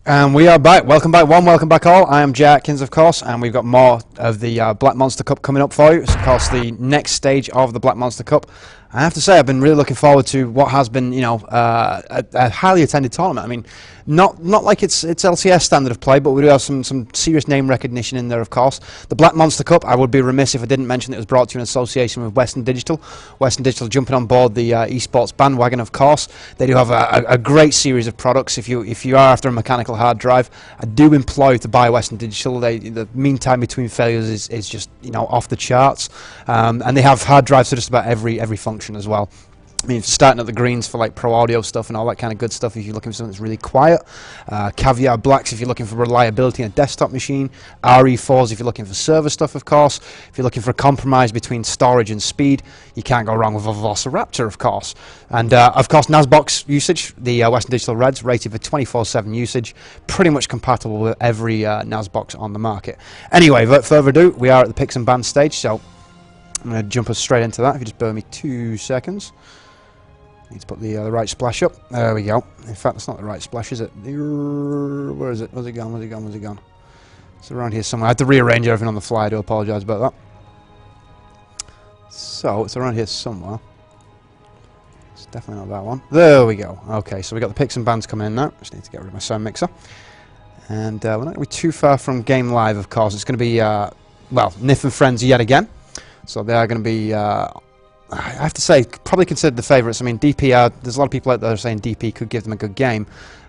And we are back. Welcome back, one. Welcome back, all. I am Jay Atkins, of course, and we've got more of the Black Monster Cup coming up for you. It's, of course, the next stage of the Black Monster Cup. I have to say, I've been really looking forward to what has been, a highly attended tournament. I mean, not like it's LCS standard of play, but we do have some serious name recognition in there, of course. The Black Monster Cup, I would be remiss if I didn't mention it was brought to you in association with Western Digital. Western Digital jumping on board the eSports bandwagon, of course. They do have a great series of products. If you are after a mechanical hard drive, I do implore you to buy Western Digital. The mean time between failures is just off the charts, and they have hard drives for just about every function as well. I mean, starting at the greens for like pro audio stuff and all that kind of good stuff if you're looking for something that's really quiet. Caviar blacks if you're looking for reliability in a desktop machine. RE4s if you're looking for server stuff, of course. If you're looking for a compromise between storage and speed, you can't go wrong with a Velociraptor, of course. And of course, NASBox usage, the Western Digital Reds rated for 24/7 usage, pretty much compatible with every NASBox on the market. Anyway, without further ado, we are at the picks and bans stage, so I'm going to jump us straight into that. If you just bear me 2 seconds. Need to put the right splash up. There we go. In fact, that's not the right splash, is it? Where is it? Where's it gone? Where's it gone? Where's it gone? It's around here somewhere. I had to rearrange everything on the fly. I do apologise about that. So, it's around here somewhere. It's definitely not that one. There we go. Okay, so we got the picks and bans coming in now. Just need to get rid of my sound mixer. And we're not going to be too far from Game Live, of course. It's going to be, Nyph and friends yet again. So they are going to be, I have to say, probably considered the favourites. I mean, DP, there's a lot of people out there saying DP could give them a good game.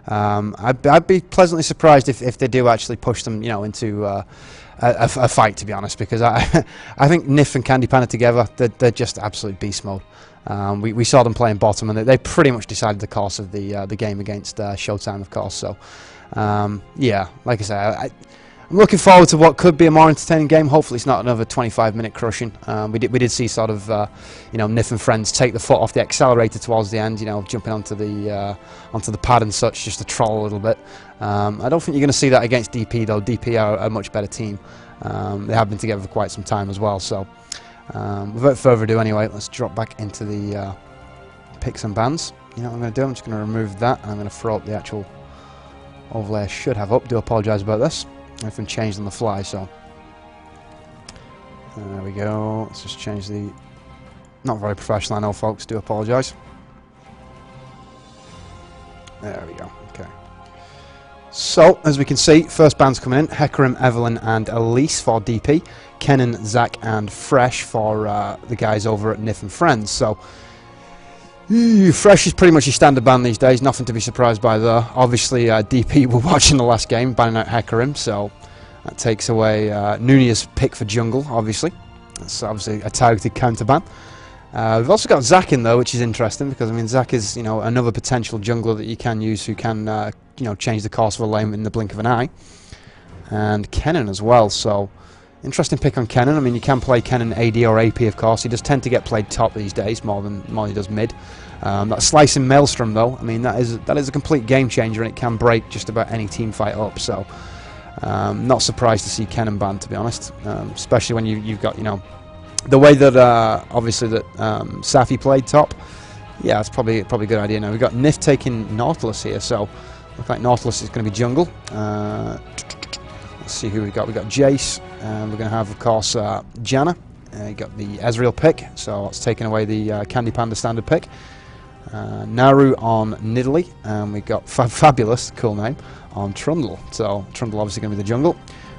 I'd be pleasantly surprised if they do actually push them, into a fight, to be honest, because I think Nyph and Candy Panda together, they're just absolute beast mode. We saw them playing bottom, and they pretty much decided the course of the game against Showtime, of course. So, yeah, like I say, I'm looking forward to what could be a more entertaining game. Hopefully it's not another 25-minute crushing. We did see sort of, Nyph and friends take the foot off the accelerator towards the end, jumping onto the pad and such, just to troll a little bit. I don't think you're going to see that against DP, though. DP are a much better team. They have been together for quite some time as well. So, without further ado anyway, let's drop back into the picks and bans. You know what I'm going to do? I'm just going to remove that, and I'm going to throw up the actual overlay I should have up. Do apologise about this. Everything changed on the fly, so there we go. Let's just change the... Not very professional, I know, folks. Do apologise. There we go. Okay. So, as we can see, first bands coming in. Hecarim, Evelyn and Elise for DP. Kenan, Zach and Fresh for the guys over at Nyph and Friends. So, Fresh is pretty much your standard ban these days, nothing to be surprised by there. Obviously, DP were watching the last game, banning out Hecarim, so that takes away Nunia's pick for jungle, obviously. That's obviously a targeted counter ban. We've also got Zach in there, which is interesting, because, I mean, Zach is, another potential jungler that you can use who can, change the course of a lane in the blink of an eye. And Kenan as well, so... Interesting pick on Kenan. I mean, you can play Kenan AD or AP, of course. He does tend to get played top these days more than he does mid. That slicing Maelstrom, though, I mean, that is a complete game changer, and it can break just about any team fight up. So, not surprised to see Kenan banned, to be honest. Especially when you've got the way that obviously that Safi played top. Yeah, it's probably a good idea. Now we've got Nyph taking Nautilus here, so looks like Nautilus is going to be jungle. Let's see who we've got. We've got Jace, and we're going to have, of course, Janna. You got the Ezreal pick, so it's taking away the Candy Panda standard pick. Naru on Nidalee, and we've got Fabulous, cool name, on Trundle. So Trundle obviously going to be the jungle.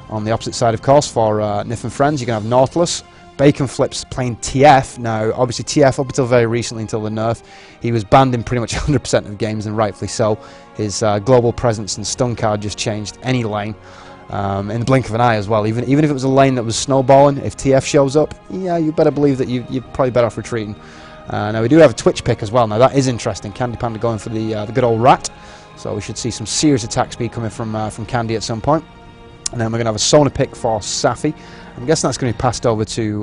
On the opposite side, of course, for Nyph and Friends, you're going to have Nautilus. Bacon Flips playing TF. Now, obviously TF, up until very recently, until the nerf, he was banned in pretty much 100% of games, and rightfully so. His global presence and stun card just changed any lane. In the blink of an eye as well. Even if it was a lane that was snowballing, if TF shows up, yeah, you better believe that you're probably better off retreating. Now we do have a Twitch pick as well. Now that is interesting. Candy Panda going for the good old rat. So we should see some serious attack speed coming from Candy at some point. And then we're going to have a Sona pick for Safi. I'm guessing that's going to be passed over to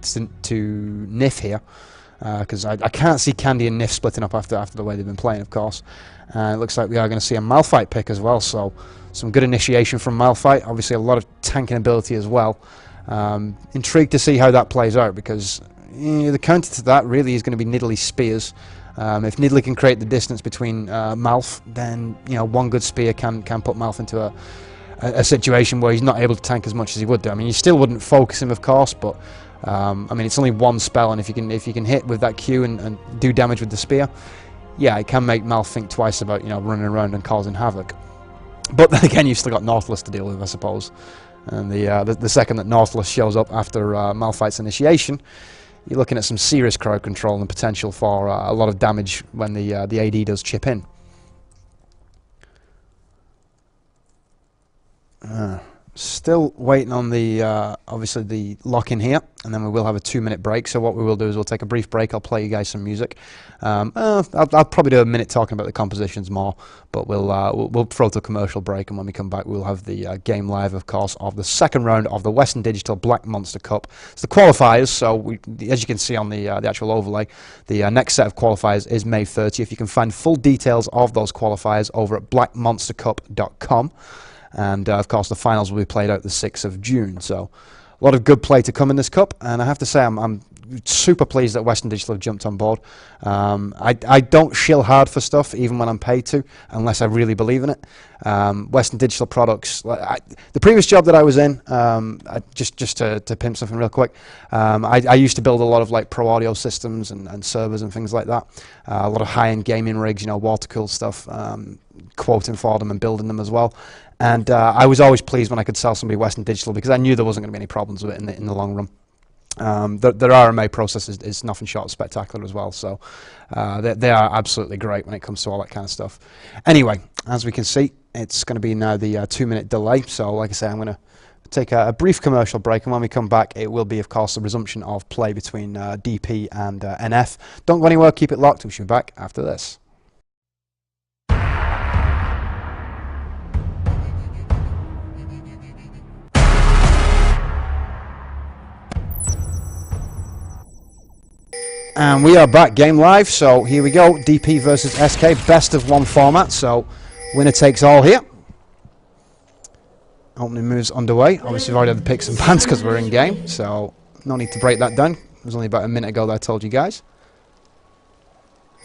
Nyph here. Because I can't see Candy and Nyph splitting up after the way they've been playing, of course. It looks like we are going to see a Malphite pick as well, so some good initiation from Malphite. Obviously a lot of tanking ability as well. Intrigued to see how that plays out, because the counter to that really is going to be Nidalee Spears. If Nidalee can create the distance between Malf, then one good spear can put Malf into a situation where he's not able to tank as much as he would do. I mean, you still wouldn't focus him, of course, but I mean, it's only one spell, and if you can hit with that Q and do damage with the spear, yeah, it can make Malf think twice about running around and causing havoc. But then again, you've still got Nautilus to deal with, I suppose. And the second that Nautilus shows up after Malphite's initiation, you're looking at some serious crowd control and potential for a lot of damage when the AD does chip in. Still waiting on the obviously the lock in here, and then we will have a 2-minute break. So what we will do is we'll take a brief break. I'll play you guys some music. I'll probably do a minute talking about the compositions more, but we'll throw to a commercial break, and when we come back we'll have the game live, of course, of the second round of the Western Digital Black Monster Cup. It's the qualifiers, so as you can see on the actual overlay, the next set of qualifiers is May 30th. You can find full details of those qualifiers over at blackmonstercup.com. And of course the finals will be played out the 6th of June, so a lot of good play to come in this cup, and I have to say I'm super pleased that Western Digital have jumped on board. I don't shill hard for stuff even when I'm paid to, unless I really believe in it. Western Digital products, the previous job that I was in, just to pimp something real quick, I used to build a lot of like pro audio systems and servers and things like that, a lot of high-end gaming rigs, water-cooled stuff, quoting for them and building them as well. And I was always pleased when I could sell somebody Western Digital, because I knew there wasn't going to be any problems with it in the long run. Their RMA process is nothing short of spectacular as well, so they are absolutely great when it comes to all that kind of stuff. Anyway, as we can see, it's going to be now the 2-minute delay, so like I say, I'm going to take a brief commercial break, and when we come back it will be, of course, the resumption of play between DP and NF. Don't go anywhere, keep it locked, we should be back after this. And we are back, game live, so here we go, DP versus SK, best of 1 format, so winner takes all here. Opening moves underway. Obviously we've already had the picks and bans because we're in game, so no need to break that down. It was only about a minute ago that I told you guys.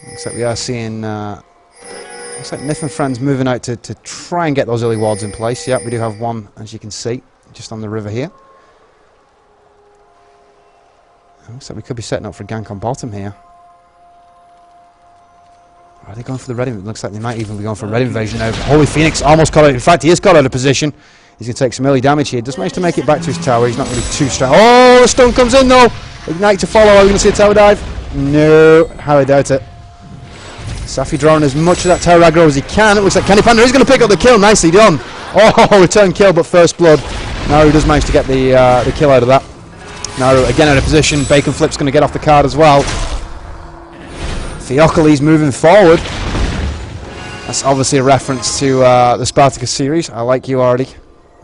Looks like we are seeing, looks like Nyph and friends moving out to try and get those early wards in place. Yep, we do have one, as you can see, just on the river here. Looks like we could be setting up for a gank on bottom here. Are they going for the red invasion? Looks like they might even be going for a red invasion now. Holy Phoenix almost got out. In fact, he is got out of position. He's going to take some early damage here. Does manage to make it back to his tower. He's not really too strong. Oh, the stun comes in though. Ignite to follow. Are we going to see a tower dive? No. Highly doubt it. Safi drawing as much of that tower aggro as he can. It looks like Kenny Panda is going to pick up the kill. Nicely done. Oh, return kill, but first blood. Naru does manage to get the kill out of that. Naru again out of position. Bacon Flip's going to get off the card as well. Theocles moving forward. That's obviously a reference to the Spartacus series. I like you already.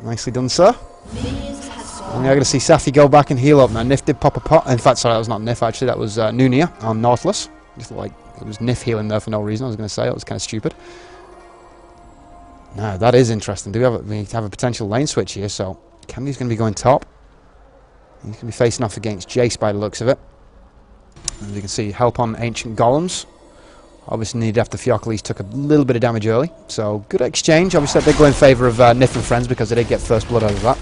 Nicely done, sir. And you're going to see Safi go back and heal up. Now, Nyph did pop a pot. In fact, sorry, that was not Nyph actually. That was Nunia on Nautilus. Just like it was Nyph healing there for no reason. I was going to say it was kind of stupid. Now, that is interesting. We have a potential lane switch here. So, Candy's going to be going top. He's going to be facing off against Jace by the looks of it. As you can see, help on Ancient Golems. Obviously needed after Theocles took a little bit of damage early. So, good exchange. Obviously, that did go in favour of Nyph and friends because they did get first blood out of that.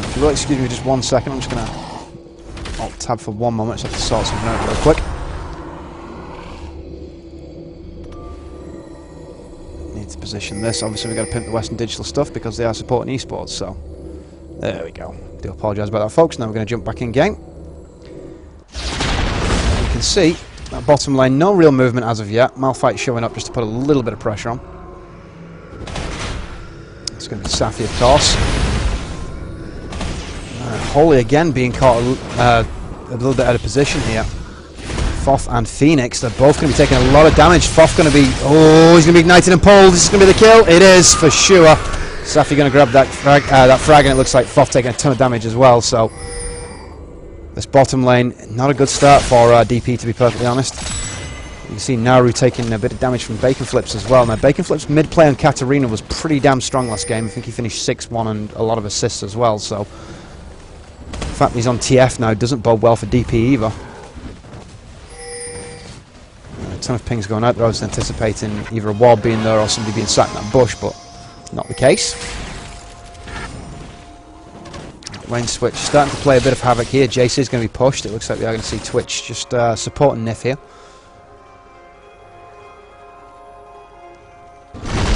If you will excuse me just 1 second, I'm just going to alt-tab for 1 moment. Just have to sort something out real quick. To position this, obviously we've got to pimp the Western Digital stuff because they are supporting eSports, so there we go. Do apologise about that, folks. Now we're going to jump back in game. And you can see that bottom lane, no real movement as of yet. Malphite showing up just to put a little bit of pressure on. It's going to be Safi, of course. Holy again being caught a little bit out of position here. Foff and Phoenix, they're both going to be taking a lot of damage. Foff going to be, oh, he's going to be ignited and pulled. This is going to be the kill. It is for sure. Safi going to grab that frag, and it looks like Foff taking a ton of damage as well. So this bottom lane, not a good start for DP, to be perfectly honest. You can see Naru taking a bit of damage from Bacon Flips as well. Now Bacon Flips mid play on Katarina was pretty damn strong last game. I think he finished 6-1 and a lot of assists as well. So fact that he's on TF now doesn't bode well for DP either. A ton of pings going out there. I was anticipating either a wall being there or somebody being sat in that bush, but not the case. Lane switch starting to play a bit of havoc here. Jace is going to be pushed. It looks like we are going to see Twitch just supporting Nyph here.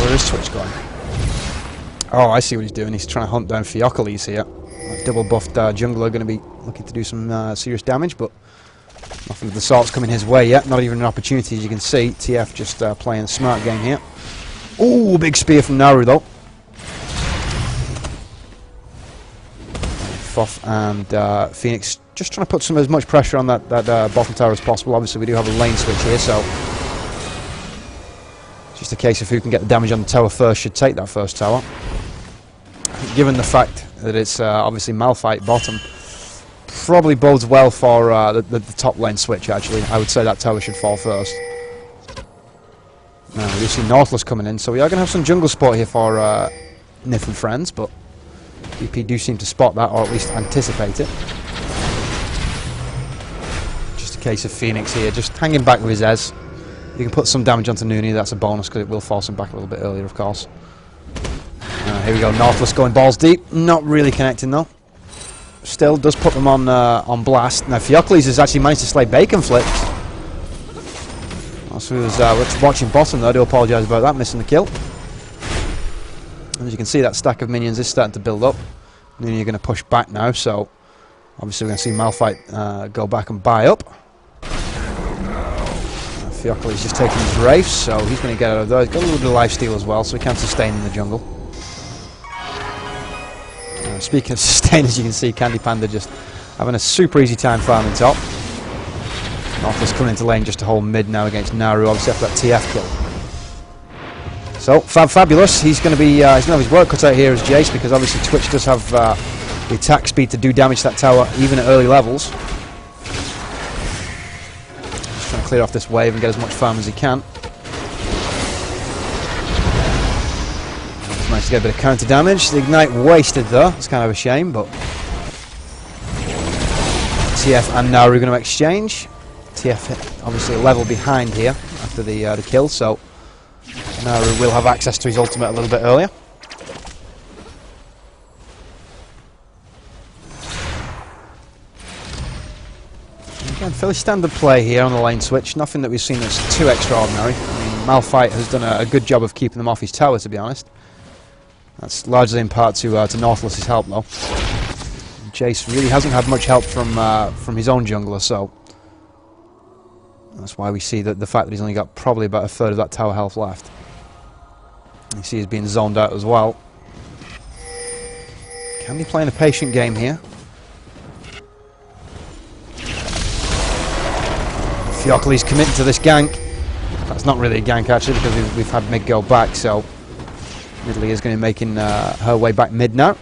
Where is Twitch going? Oh, I see what he's doing. He's trying to hunt down Theocles here. Double buffed jungler going to be looking to do some serious damage, but nothing of the sort's coming his way yet. Not even an opportunity, as you can see. TF just playing a smart game here. Ooh, big spear from Naru though. Foff and Phoenix just trying to put as much pressure on that bottom tower as possible. Obviously we do have a lane switch here, so it's just a case of who can get the damage on the tower first should take that first tower. Given the fact that it's obviously Malphite bottom, probably bodes well for the top lane switch actually. I would say that tower should fall first. Now we see Nautilus coming in, so we are going to have some jungle support here for Nyph and friends, but DP do seem to spot that, or at least anticipate it. Just a case of Phoenix here, just hanging back with his Ez. You can put some damage onto Nooney, that's a bonus because it will force him back a little bit earlier, of course. Here we go, Nautilus going balls deep, not really connecting though. Still does put them on blast. Now Theocles has actually managed to slay Bacon Flips. Also, was watching bottom though, I do apologise about that, missing the kill. As you can see, that stack of minions is starting to build up. Nooney are going to push back now, so obviously we're going to see Malphite go back and buy up. Theocles just taking his Wraiths, so he's going to get out of there. He's got a little bit of lifesteal as well, so he can sustain in the jungle. Speaking of sustain, as you can see, Candy Panda just having a super easy time farming top. Nautilus coming into lane just to hold mid now against Naru, obviously after that TF kill. So, Fabulous, he's going to be, he's going to have his work cut out here as Jace, because obviously Twitch does have the attack speed to do damage to that tower, even at early levels. Just trying to clear off this wave and get as much farm as he can. He's managed to get a bit of counter damage. The Ignite wasted though, it's kind of a shame, but TF and Naru are going to exchange. TF obviously a level behind here after the kill, so Naru will have access to his ultimate a little bit earlier. Again, fairly standard play here on the lane switch. Nothing that we've seen that's too extraordinary. I mean, Malphite has done a good job of keeping them off his tower, to be honest. That's largely in part to Nautilus's help, though. Jace really hasn't had much help from his own jungler, so that's why we see that the fact that he's only got probably about a third of that tower health left. You see he's being zoned out as well. Can be playing a patient game here. Theocles committing to this gank. That's not really a gank actually, because we've had mid go back, so Ridley is going to be making her way back mid now.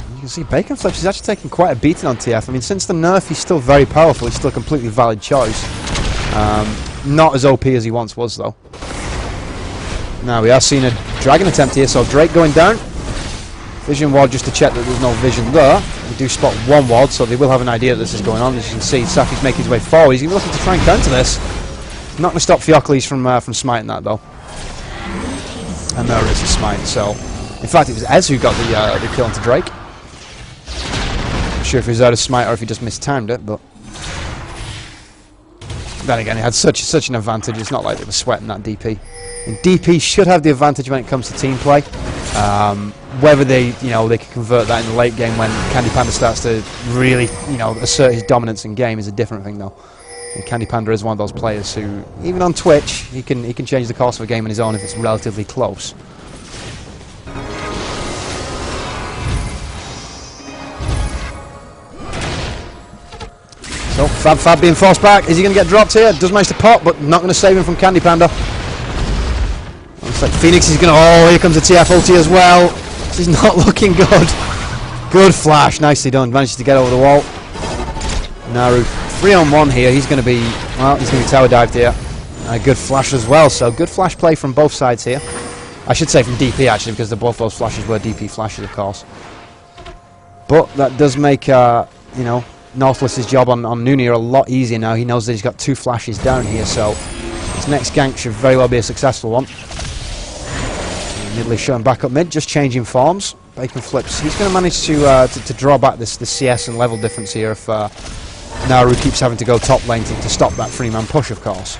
You can see Bacon Flips is actually taking quite a beating on TF. I mean, since the nerf, he's still very powerful. He's still a completely valid choice. Not as OP as he once was, though. Now, we are seeing a dragon attempt here, so Drake going down. Vision ward just to check that there's no vision there. We do spot one ward, so they will have an idea that this is going on. As you can see, Safi's making his way forward. He's going to be looking to try and counter this. Not going to stop Theocles from smiting that, though. And there is a smite, so in fact, it was Ez who got the kill onto Drake. Not sure if he was out of smite or if he just mistimed it, but then again, he had such an advantage. It's not like they were sweating that DP. And DP should have the advantage when it comes to team play. Whether they can convert that in the late game when Candy Panda starts to really assert his dominance in game is a different thing, though. And Candy Panda is one of those players who, even on Twitch, he can change the course of a game on his own if it's relatively close. So Fab being forced back. Is he going to get dropped here? Does manage to pop, but not going to save him from Candy Panda. Looks like Phoenix is going to... Oh, here comes the TF ulti as well. This is not looking good. Good flash. Nicely done. Manages to get over the wall. Naru 3-on-1 here. He's going to be Well, he's going to be tower dived here. A good flash as well, so good flash play from both sides here. I should say from DP actually, because both those flashes were DP flashes, of course. But that does make, you know, Northless's job on Nunia a lot easier now. He knows that he's got 2 flashes down here, so his next gank should very well be a successful one. Nidalee showing back up mid, just changing forms. Bacon flips. He's going to manage to draw back this CS and level difference here if Naru keeps having to go top lane to stop that 3-man push, of course.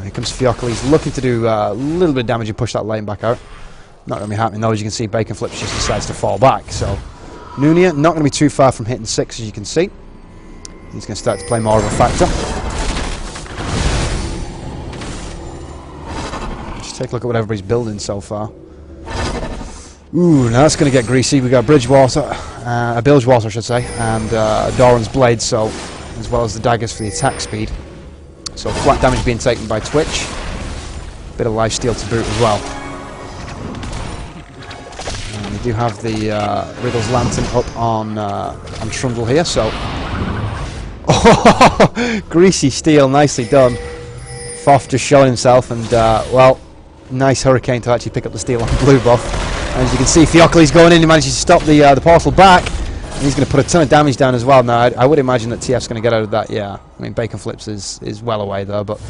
Here comes Fiocchi. He's looking to do a little bit of damage and push that lane back out. Not going to be happening though. As you can see, Bacon Flips just decides to fall back. So Nunia not going to be too far from hitting 6, as you can see. He's going to start to play more of a factor. Just take a look at what everybody's building so far. Ooh, now that's going to get greasy. We've got Bridgewater, a Bilgewater I should say, and Doran's Blade, so as well as the daggers for the attack speed. So flat damage being taken by Twitch. Bit of lifesteal to boot as well. And we do have the Riddle's Lantern up on Trundle here, so... Oh, greasy steel, nicely done. Foff just showing himself, and well, nice Hurricane to actually pick up the steal on blue buff. And as you can see, Fiocchi's going in, he manages to stop the portal back. And he's going to put a ton of damage down as well. Now, I would imagine that TF's going to get out of that, yeah. I mean, Bacon Flips is well away though, but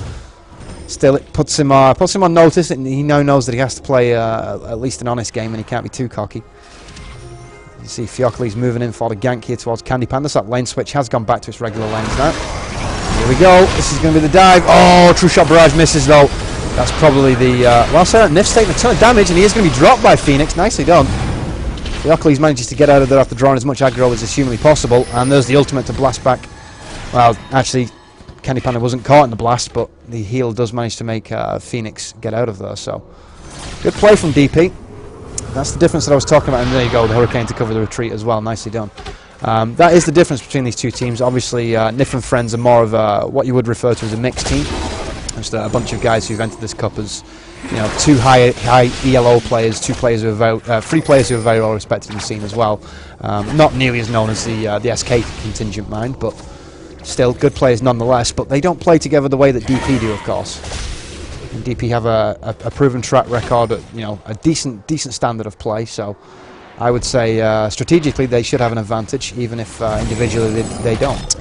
still it puts him on notice, and he now knows that he has to play at least an honest game, and he can't be too cocky. You see Fiocchi's moving in for the gank here towards Candy Panda. So that lane switch has gone back to its regular lanes now. Here we go. This is going to be the dive. Oh, True Shot Barrage misses though. That's probably the... well, so Nyph's taking a ton of damage, and he is going to be dropped by Phoenix. Nicely done. Fiocchi's manages to get out of there after drawing as much aggro as is humanly possible, and there's the ultimate to blast back. Well, actually, Candy Panda wasn't caught in the blast, but the heal does manage to make Phoenix get out of there, so... Good play from DP. That's the difference that I was talking about, and there you go, the Hurricane to cover the retreat as well. Nicely done. That is the difference between these two teams. Obviously, Nyph and Friends are more of what you would refer to as a mixed team. Just a bunch of guys who've entered this cup as, you know, 2 high ELO players, 3 players who are very well respected in the scene as well. Not nearly as known as the SK contingent, mind, but still good players nonetheless. But they don't play together the way that DP do, of course. And DP have a proven track record, at, you know, a decent standard of play. So I would say strategically they should have an advantage, even if individually they don't.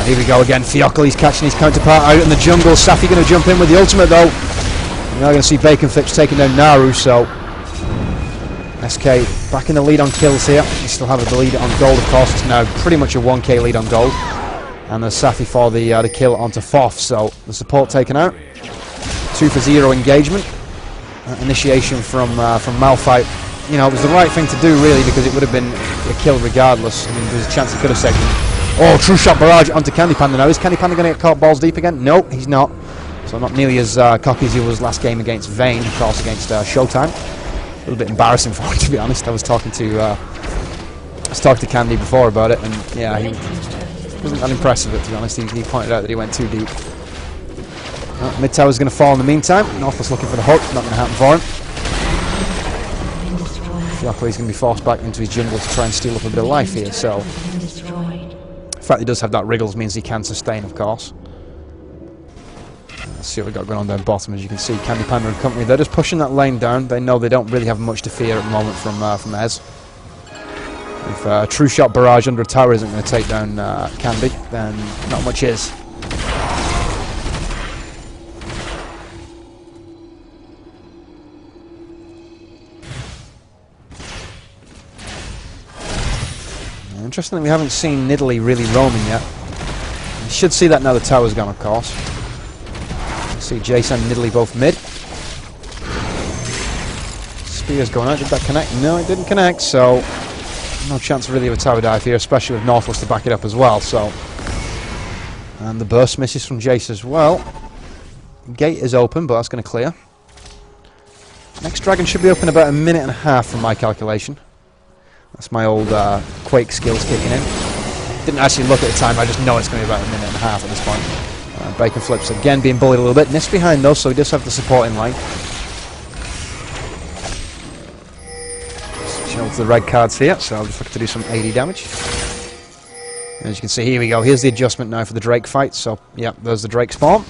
Here we go again. Fiocchi's catching his counterpart out in the jungle. Safi going to jump in with the ultimate though. You're now going to see Bacon Flips taking down Naru, so SK back in the lead on kills here. We still have the lead on gold, of course. It's now pretty much a 1k lead on gold. And there's Safi for the kill onto Foff, so the support taken out. 2 for 0 engagement. Initiation from Malphite. You know, it was the right thing to do really, because it would have been a kill regardless. I mean, there's a chance he could have saved him. Oh, True Shot Barrage onto Candy Panda now. Is Candy Panda going to get caught balls deep again? No, he's not. So not nearly as cocky as he was last game against Vayne, of course, against Showtime. A little bit embarrassing for him, to be honest. I was talking to Candy before about it, and yeah, he wasn't that impressed with it, to be honest. He pointed out that he went too deep. Mid tower's going to fall in the meantime. Northless looking for the hook. Not going to happen for him. Fiocchi's going to be forced back into his jungle to try and steal up a bit of life here, so... The fact he does have that wriggles means he can sustain, of course. Let's see what we've got going on down bottom. As you can see, Candy Panda and company, they're just pushing that lane down. They know they don't really have much to fear at the moment from Ez. If a True Shot Barrage under a tower isn't going to take down Candy, then not much is. Interesting that we haven't seen Nidalee really roaming yet. You should see that now the tower's gone, of course. See Jason and Nidalee both mid. Spear's going out. Did that connect? No, it didn't connect, so no chance really of a tower dive here, especially with Northless to back it up as well. So, and the burst misses from Jace as well. Gate is open, but that's going to clear. Next dragon should be open about 1.5 minutes from my calculation. That's my old Quake skills kicking in. Didn't actually look at the time, I just know it's going to be about 1.5 minutes at this point. Bacon Flips again being bullied a little bit. Nyph's behind though, so he does have the support in line. switching over to the red cards here, so I'm just looking to do some AD damage. As you can see, here we go. Here's the adjustment now for the Drake fight. So, yeah, there's the Drake spawn.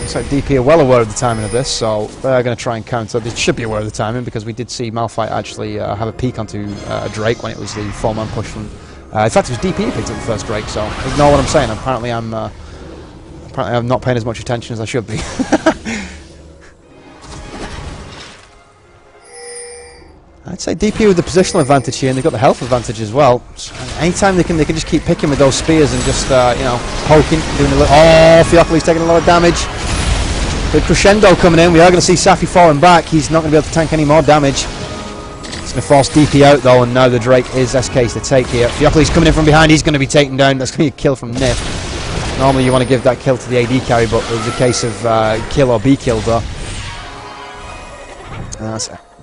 Looks like DP are well aware of the timing of this, so they're going to try and counter. They should be aware of the timing because we did see Malphite actually have a peek onto Drake when it was the 4-man push from. In fact, it was DP who picked up the first Drake. So ignore what I'm saying. Apparently, I'm not paying as much attention as I should be. I'd say DP with the positional advantage here, and they've got the health advantage as well. So anytime they can just keep picking with those spears and just you know, poking, doing a little. Oh, Fiocoli's taking a lot of damage. Good crescendo coming in. We are going to see Safi falling back. He's not going to be able to tank any more damage. It's going to force DP out though, and now the Drake is SK's to take here. Fiocoli's coming in from behind. He's going to be taken down. That's going to be a kill from Nyph. Normally you want to give that kill to the AD carry, but it was a case of kill or be killed though.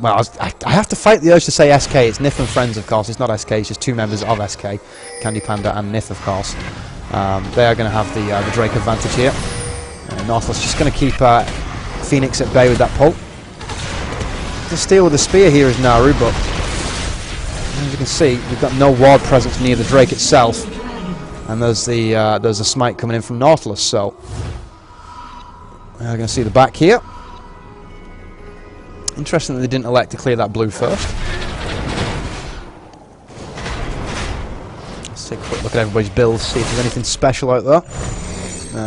Well, I have to fight the urge to say SK. It's Nyph and friends, of course. It's not SK. It's just two members of SK, Candy Panda and Nyph, of course. They are going to have the Drake advantage here. Nautilus just going to keep Phoenix at bay with that pull. The steal with the spear here is Naru, but as you can see, we've got no ward presence near the Drake itself, and there's a smite coming in from Nautilus. So we're going to see the back here. Interesting that they didn't elect to clear that blue first. Let's take a quick look at everybody's builds, see if there's anything special out there.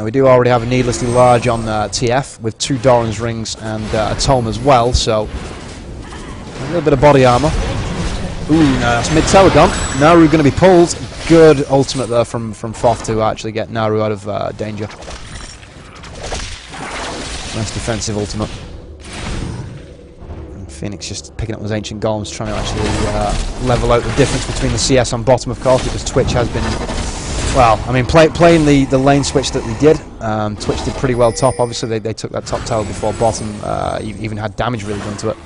We do already have a needlessly large on TF with 2 Doran's rings and a tome as well, so a little bit of body armor. Ooh, no, that's mid-tower gone. Naru going to be pulled. Good ultimate there from Foth to actually get Naru out of danger. Nice defensive ultimate. Phoenix just picking up those ancient golems, trying to actually level out the difference between the CS on bottom, of course, because Twitch has been, well, I mean, playing the lane switch that they did. Twitch did pretty well top. Obviously, they took that top tower before bottom, even had damage really done to it.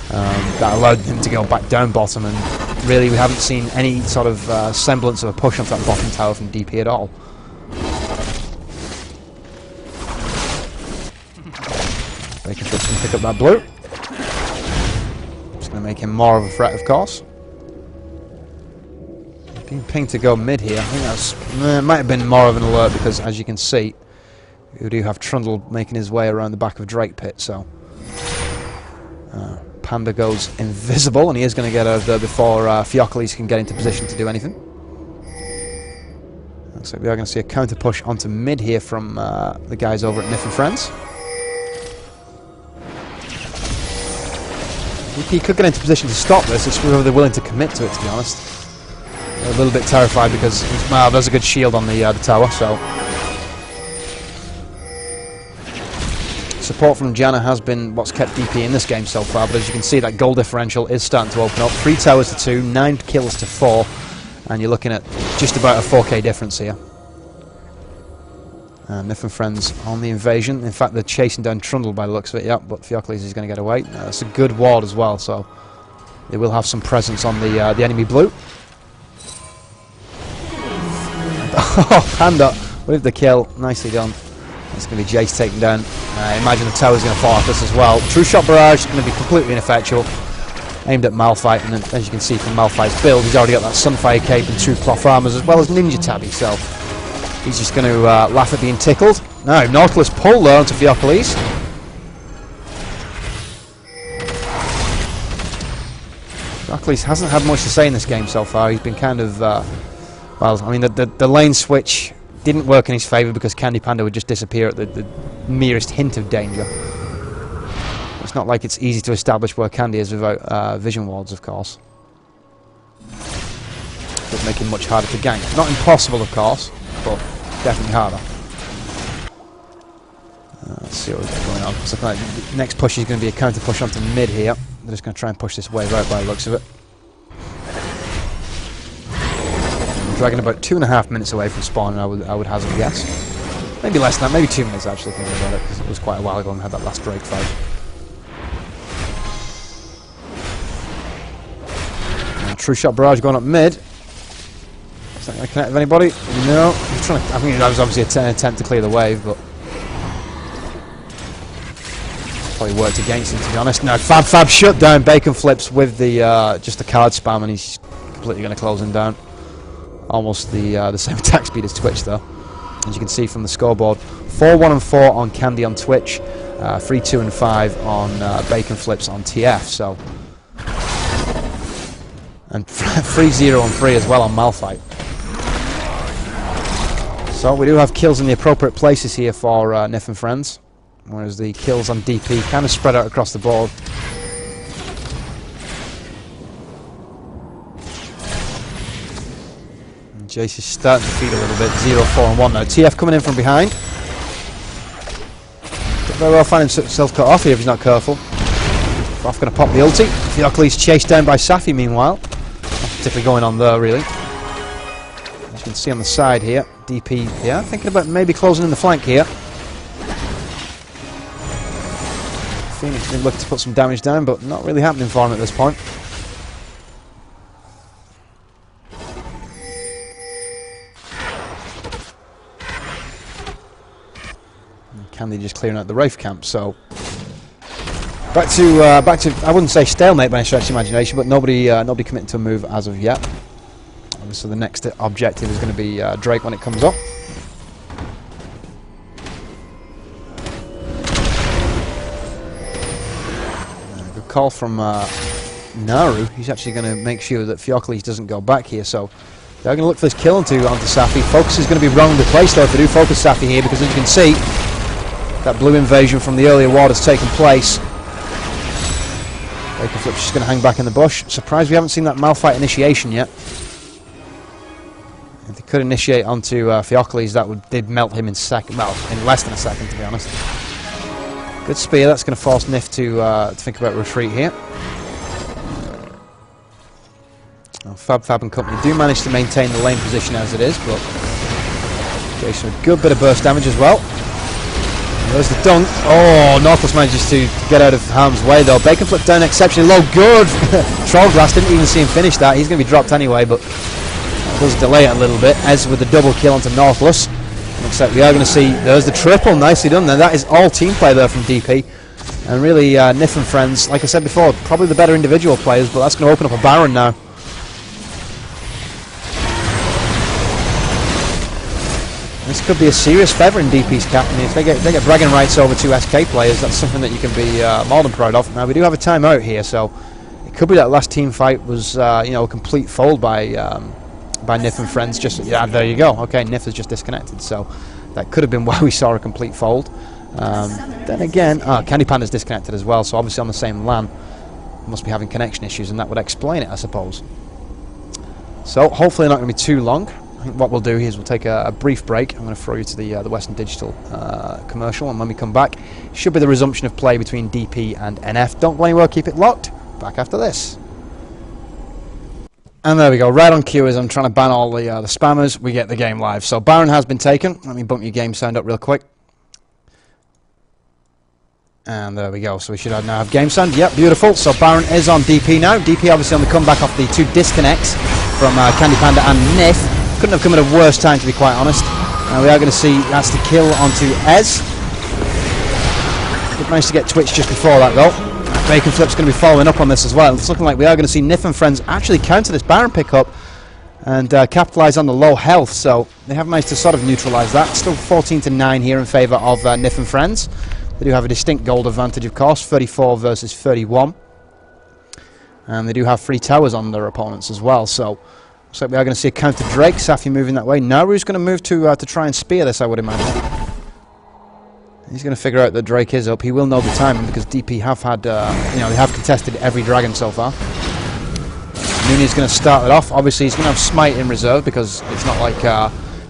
That allowed him to go back down bottom, and really we haven't seen any sort of semblance of a push onto that bottom tower from DP at all. Bacon Trips can pick up that blue. Going to make him more of a threat, of course. Being pinged to go mid here. I think that's might have been more of an alert because, as you can see, we do have Trundle making his way around the back of Drake Pit. So Panda goes invisible, and he is going to get out of there before Fiocoli's can get into position to do anything. Looks like we are going to see a counter push onto mid here from the guys over at Nyph and Friends. He could get into position to stop this. It's whether they're willing to commit to it, to be honest. They're a little bit terrified because, well, there's a good shield on the tower, so. Support from Janna has been what's kept DP in this game so far, but as you can see, that goal differential is starting to open up. 3 towers to 2, 9 kills to 4, and you're looking at just about a 4k difference here. Nyph and Friends on the invasion. In fact, they're chasing down Trundle by the looks of it, but Fiocoli's is going to get away. That's a good ward as well, so they will have some presence on the enemy blue. Oh, Panda with the kill. Nicely done. It's going to be Jace taken down. Imagine the tower's going to fall off this as well. True Shot Barrage is going to be completely ineffectual. Aimed at Malphite, and as you can see from Malphite's build, he's already got that Sunfire Cape and 2 cloth armors as well as Ninja Tabby, so he's just going to laugh at being tickled. Now, Nautilus pull there onto Fiocoli's. Fiocoli's hasn't had much to say in this game so far. He's been kind of, well, I mean, the lane switch didn't work in his favour because Candy Panda would just disappear at the merest hint of danger. It's not like it's easy to establish where Candy is without vision wards, of course. But make him much harder to gank. Not impossible, of course, but definitely harder. Let's see what we've got going on. So the next push is going to be a counter push onto mid here. They're just going to try and push this wave out by the looks of it. I'm dragging about 2.5 minutes away from spawn, I would hazard a guess. Maybe less than that, maybe 2 minutes actually, thinking about it, because it was quite a while ago when we had that last Drake fight. And True Shot Barrage going up mid. Is that going to connect with anybody? No. He's trying to, I think that was obviously an attempt to clear the wave, but Probably worked against him, to be honest. No, Fab shut down. Bacon flips with the just the card spam, and he's completely going to close him down. Almost the same attack speed as Twitch, though. As you can see from the scoreboard, 4-1 and 4 on Candy on Twitch, 3-2 and 5 on Bacon Flips on TF. So, and 3-0 and 3 as well on Malphite. So we do have kills in the appropriate places here for Nyph and friends, whereas the kills on DP kind of spread out across the board. And Jace is starting to feed a little bit. 0-4 and 1 now. TF coming in from behind. Could very well find himself cut off here if he's not careful. Off going to pop the ulti. Theocles chased down by Safi meanwhile. Not particularly going on there really. As you can see on the side here, DP, yeah, thinking about maybe closing in the flank here. Phoenix been looking to put some damage down, but not really happening for him at this point. And Candy just clearing out the Wraith camp, so back to I wouldn't say stalemate by any stretch of imagination, but nobody committing to a move as of yet. So the next objective is going to be Drake when it comes up. Good call from Naru. He's actually going to make sure that Theocles doesn't go back here. So they're going to look for this kill onto Safi. Focus is going to be wrongly placed though if they do focus Safi here, because as you can see, that blue invasion from the earlier ward has taken place. Bacon Flip's just going to hang back in the bush. Surprised we haven't seen that Malphite initiation yet. If they could initiate onto Theocles, they'd melt him in in less than a second, to be honest. Good spear. That's going to force Nyph to think about retreat here. Well, Fab and company do manage to maintain the lane position as it is, but Jason a good bit of burst damage as well. And there's the dunk. Oh, Nautilus manages to get out of harm's way though. Bacon Flip down exceptionally low. Good. Troll Blast, didn't even see him finish that. He's going to be dropped anyway, but does delay it a little bit. Ez with the double kill onto Nautilus. Looks like we are going to see, there's the triple, nicely done there. That is all team play there from DP. And really, Nyph and friends, like I said before, probably the better individual players, but that's going to open up a Baron now. This could be a serious feather in DP's cap, and if they get bragging rights over two SK players, that's something that you can be more than proud of. Now we do have a timeout here, so it could be that last team fight was a complete fold by Nyph and friends. Just there you go. Okay, Nyph has just disconnected, so that could have been why we saw a complete fold. Then again, Candy Panda's disconnected as well, so obviously on the same LAN, must be having connection issues, and that would explain it, I suppose. So hopefully not going to be too long. I think what we'll do is we'll take a brief break. I'm going to throw you to the Western Digital commercial, and when we come back, should be the resumption of play between DP and NF. Don't go anywhere, keep it locked. Back after this. And there we go, right on cue as I'm trying to ban all the spammers, we get the game live. So Baron has been taken. Let me bump your game sound up real quick. And there we go, so we should now have game sound. Yep, beautiful. So Baron is on DP now. DP obviously on the comeback off the two disconnects from Candy Panda and Nyph. Couldn't have come at a worse time, to be quite honest. We are going to see that's the kill onto Ez. Did manage to get Twitch just before that though. Bacon Flip's going to be following up on this as well. It's looking like we are going to see Nyph and friends actually counter this Baron pickup and capitalise on the low health. So they have managed to sort of neutralise that. Still 14-9 here in favour of Nyph and friends. They do have a distinct gold advantage, of course, 34 versus 31. And they do have 3 towers on their opponents as well. So looks like we are going to see a counter Drake. Safi moving that way. Naru's going to move to try and spear this, I would imagine. He's going to figure out that Drake is up. He will know the timing because DP have had, they have contested every dragon so far. Nooni's going to start it off. Obviously, he's going to have Smite in reserve because it's not like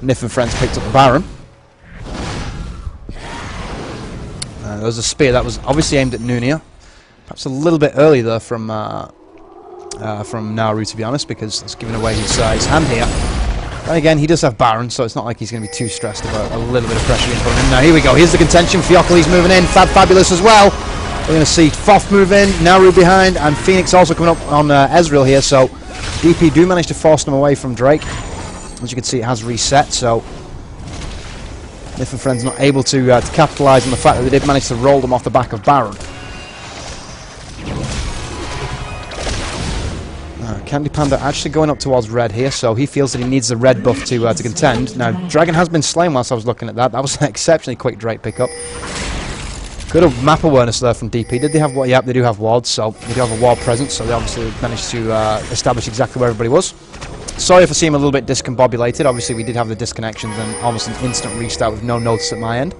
Nyph and friends picked up the Baron. There was a spear that was obviously aimed at Noonia. Perhaps a little bit early there from Naru, to be honest, because it's giving away his hand here. And again, he does have Baron, so it's not like he's going to be too stressed about a little bit of pressure in front of him. Now, here we go. Here's the contention. Theocles moving in. Fabulous as well. We're going to see Foth move in, Naru behind, and Phoenix also coming up on Ezreal here. So, DP do manage to force them away from Drake. As you can see, it has reset, so Nyph and friends not able to capitalise on the fact that they did manage to roll them off the back of Baron. Candy Panda actually going up towards red here, so he feels that he needs the red buff to contend. Now, Dragon has been slain whilst I was looking at that. That was an exceptionally quick Drake pickup. Good old map awareness there from DP. Did they have what? Yep, they do have wards, so they do have a ward presence, so they obviously managed to establish exactly where everybody was. Sorry if I seem a little bit discombobulated. Obviously, we did have the disconnections and almost an instant restart with no notice at my end.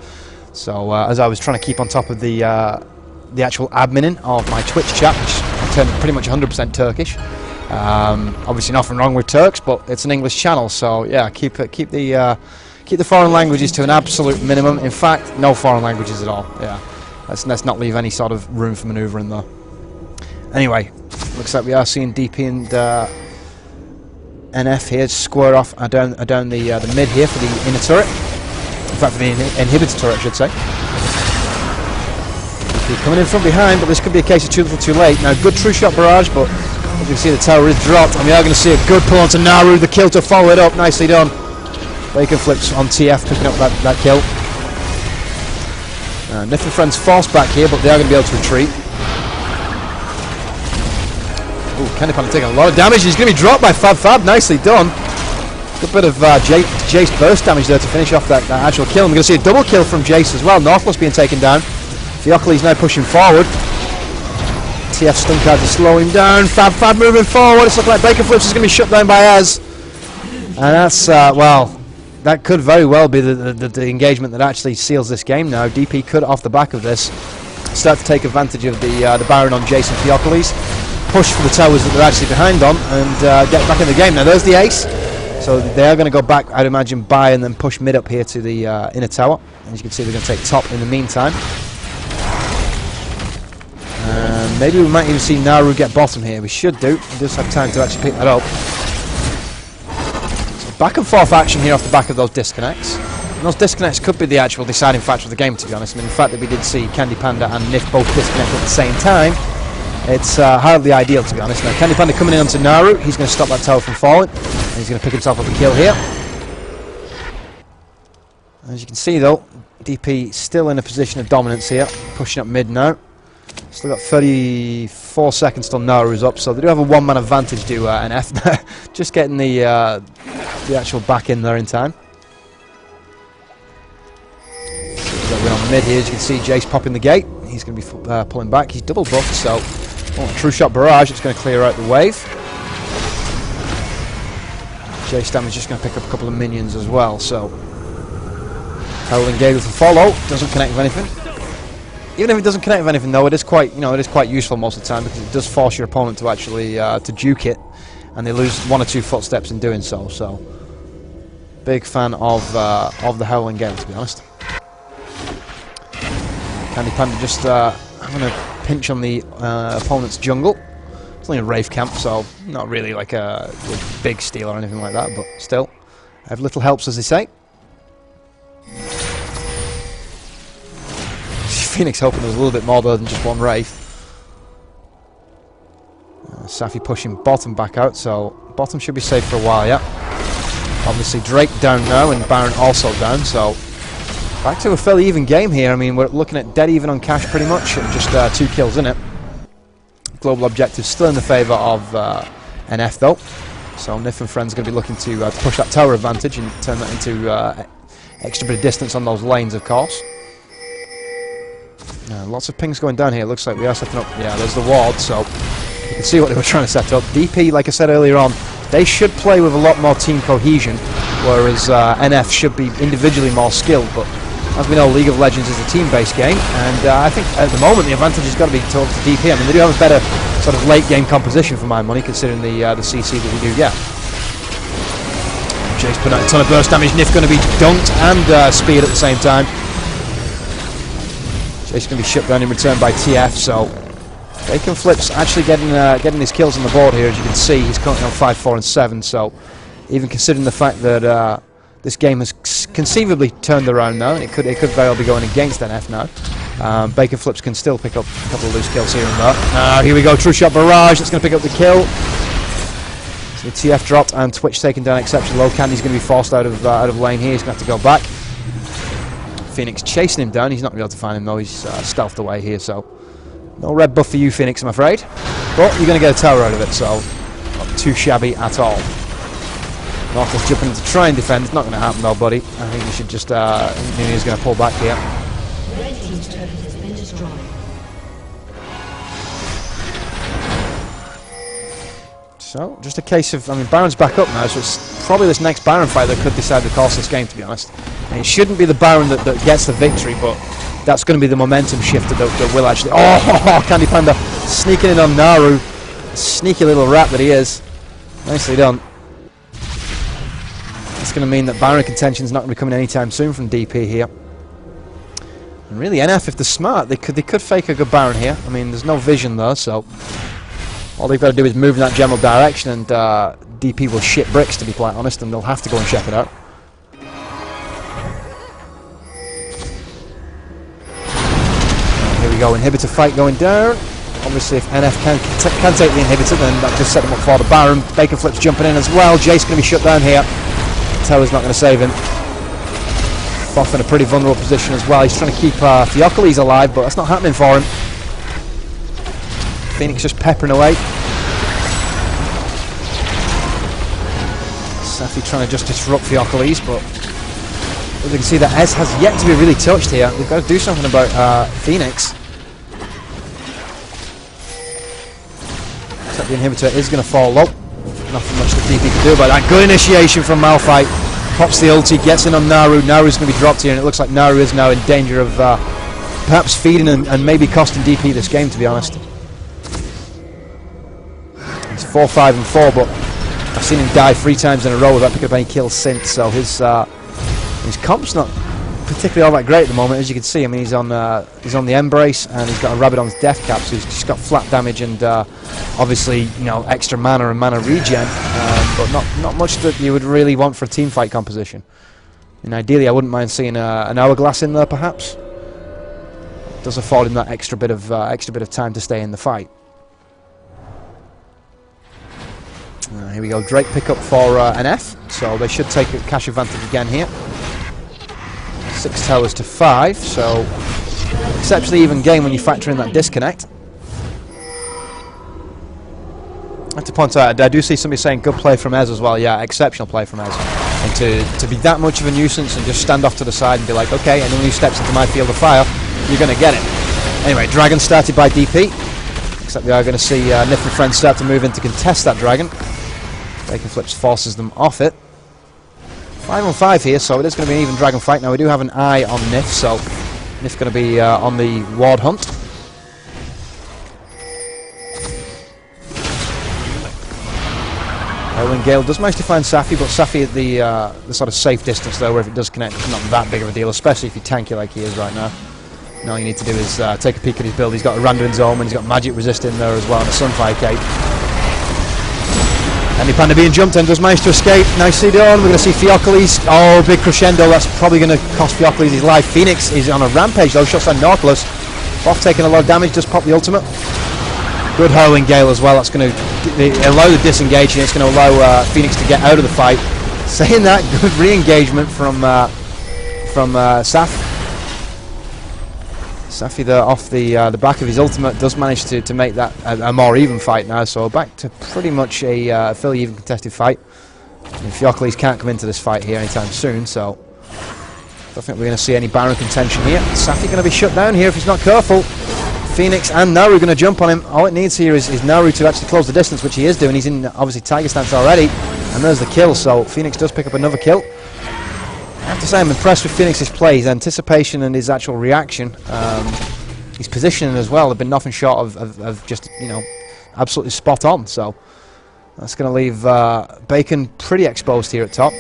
So, as I was trying to keep on top of the actual adminning of my Twitch chat, which turned pretty much 100% Turkish. Obviously, nothing wrong with Turks, but it's an English channel, so yeah, keep the foreign languages to an absolute minimum. In fact, no foreign languages at all. Yeah, let's not leave any sort of room for manoeuvring there. Anyway, looks like we are seeing DP and NF here square off down the mid here for the inner turret. In fact, for the inhibitor turret, I should say. DP coming in from behind, but this could be a case of too little, too late. Now, good true shot barrage, but as you can see, the tower is dropped, and we are going to see a good pull onto Naru. The kill to follow it up, nicely done. Bacon flips on TF, picking up that kill. Nyph and friends forced back here, but they are going to be able to retreat. Ooh, Candy Panda taking a lot of damage. He's going to be dropped by Fab. Nicely done. Good bit of Jace burst damage there to finish off that actual kill. And we're going to see a double kill from Jace as well. Northwest being taken down. Theocles now pushing forward. TF stun card to slow him down. Fab moving forward. It's looking like Bacon Flips is going to be shut down by Ez. And that's, well, that could very well be the engagement that actually seals this game now. DP could, off the back of this, start to take advantage of the Baron on Jason Theocles, push for the towers that they're actually behind on, and get back in the game. Now, there's the ace. So they are going to go back, I'd imagine, buy and then push mid up here to the inner tower. And as you can see, they're going to take top in the meantime. Maybe we might even see Naru get bottom here. We should do. We just have time to actually pick that up. So back and forth action here off the back of those disconnects. And those disconnects could be the actual deciding factor of the game, to be honest. I mean, the fact that we did see Candy Panda and Nyph both disconnect at the same time, it's hardly ideal, to be honest. Now, Candy Panda coming in onto Naru. He's going to stop that tower from falling. And he's going to pick himself up a kill here. As you can see, though, DP still in a position of dominance here. Pushing up mid now. Still got 34 seconds till Naru's up, so they do have a one-man advantage to NF. Just getting the actual back in there in time. So we're on mid here, as you can see Jace popping the gate. He's going to be pulling back. He's double buffed, so true shot barrage. It's going to clear out the wave. Jace damage just going to pick up a couple of minions as well, so Howling Gale with a follow. Doesn't connect with anything. Even if it doesn't connect with anything, though, it is quite, useful most of the time, because it does force your opponent to actually to juke it, and they lose one or two footsteps in doing so. So, big fan of the Howling Gale, to be honest. Candy Panda just having a pinch on the opponent's jungle. It's only a Wraith camp, so not really like a big steal or anything like that, but still, have little helps, as they say. Phoenix hoping there was a little bit more there than just one Wraith. Safi pushing bottom back out, so bottom should be safe for a while, yeah. Obviously Drake down now and Baron also down, so back to a fairly even game here. I mean, we're looking at dead even on cash pretty much, and just 2 kills in it. Global objective still in the favour of NF though, so Nyph and friends are going to be looking to push that tower advantage and turn that into extra bit of distance on those lanes, of course. Lots of pings going down here. Looks like we are setting up. Yeah, there's the ward, so you can see what they were trying to set up. DP, like I said earlier on, they should play with a lot more team cohesion, whereas NF should be individually more skilled. But as we know, League of Legends is a team-based game, and I think at the moment the advantage has got to be towards the DP. I mean, they do have a better sort of late-game composition for my money, considering the CC that we do get. Jace putting out a ton of burst damage. Nyph going to be dunked and speared at the same time. Jace going to be shut down in return by TF, so Bacon Flips actually getting his kills on the board here. As you can see, he's currently on 5, 4 and 7, so even considering the fact that this game has conceivably turned around now, and it could very well be going against NF now, Bacon Flips can still pick up a couple of loose kills here and there. Here we go, true shot barrage, that's going to pick up the kill. So TF dropped and Twitch taken down exceptionally low. Candy's going to be forced out of lane here, he's going to have to go back. Phoenix chasing him down. He's not going to be able to find him though. He's stealthed away here, so no red buff for you, Phoenix, I'm afraid. But you're going to get a tower out of it, so too shabby at all. Nautilus jumping in to try and defend. It's not going to happen though, buddy. I think you should just... Nini's going to pull back here. Red team's turret has been destroyed. So, just a case of... I mean, Baron's back up now, so it's probably this next Baron fight that could decide the course of this game, to be honest. And it shouldn't be the Baron that gets the victory, but that's going to be the momentum shifter that will actually... Oh, Candy Panda sneaking in on Naru. Sneaky little rat that he is. Nicely done. It's going to mean that Baron contention's not going to be coming anytime soon from DP here. And really, NF, if they're smart, they could fake a good Baron here. I mean, there's no vision though, so all they've got to do is move in that general direction, and DP will shit bricks, to be quite honest, and they'll have to go and check it out. And here we go, inhibitor fight going down. Obviously, if NF can take the inhibitor, then that just set them up for the Baron. Bacon Flip's jumping in as well. Jace going to be shut down here. Tower's not going to save him. Boff in a pretty vulnerable position as well. He's trying to keep Theocles alive, but that's not happening for him. Phoenix just peppering away. Safi trying to just disrupt Theocles, but as you can see, that Ez has yet to be really touched here. They've got to do something about Phoenix. Except the inhibitor is going to fall low. Nothing much that DP can do about that. Good initiation from Malphite. Pops the ulti, gets in on Naru. Naru's going to be dropped here, and it looks like Naru is now in danger of perhaps feeding and maybe costing DP this game, to be honest. He's 4-5-4, but I've seen him die 3 times in a row without picking up any kills since, so his comp's not particularly all that great at the moment. As you can see, I mean, he's on the Embrace, and he's got a Rabadon's Death Cap, so he's just got flat damage and obviously, you know, extra mana and mana regen, but not much that you would really want for a team fight composition. And ideally, I wouldn't mind seeing an Hourglass in there, perhaps. It does afford him that extra bit of time to stay in the fight. Here we go, Drake pick up for an F, so they should take a cash advantage again here. 6 towers to 5, so exceptionally even game when you factor in that disconnect. I have to point out, I do see somebody saying good play from Ez as well. Yeah, exceptional play from Ez. And to be that much of a nuisance and just stand off to the side and be like, okay, anyone who steps into my field of fire, you're going to get it. Anyway, Dragon started by DP, except we are going to see Nyph and friends start to move in to contest that Dragon. Bacon Flips forces them off it. 5-on-5 here, so it is going to be an even Dragon fight. Now we do have an eye on Nyph, so Nyph's going to be on the ward hunt. Howling Gale does manage to find Safi, but Safi at the sort of safe distance though, where if it does connect, it's not that big of a deal, especially if you're tanky like he is right now. And all you need to do is take a peek at his build. He's got a Randuin Zone, and he's got Magic Resist in there as well, and a Sunfire Cape. Candy Panda being jumped in, does manage to escape. Nicely done. We're going to see Theocles. Oh, big crescendo. That's probably going to cost Theocles his life. Phoenix is on a rampage though. Shots on Nautilus. Off taking a lot of damage. Just pop the ultimate. Good Howling Gale as well. That's going to allow the disengage, and it's going to allow Phoenix to get out of the fight. Saying that, good re-engagement from Saf. Safi there off the back of his ultimate does manage to make that a more even fight now, so back to pretty much a fairly even contested fight. And Theocles can't come into this fight here anytime soon, so don't think we're going to see any Baron contention here. Safi going to be shut down here if he's not careful. Phoenix and Naru going to jump on him. All it needs here is Naru to actually close the distance, which he is doing. He's in obviously Tiger stance already, and there's the kill, so Phoenix does pick up another kill. I have to say I'm impressed with Phoenix's play, his anticipation and his actual reaction. His positioning as well have been nothing short of just, you know, absolutely spot on. So that's going to leave Bacon pretty exposed here at top.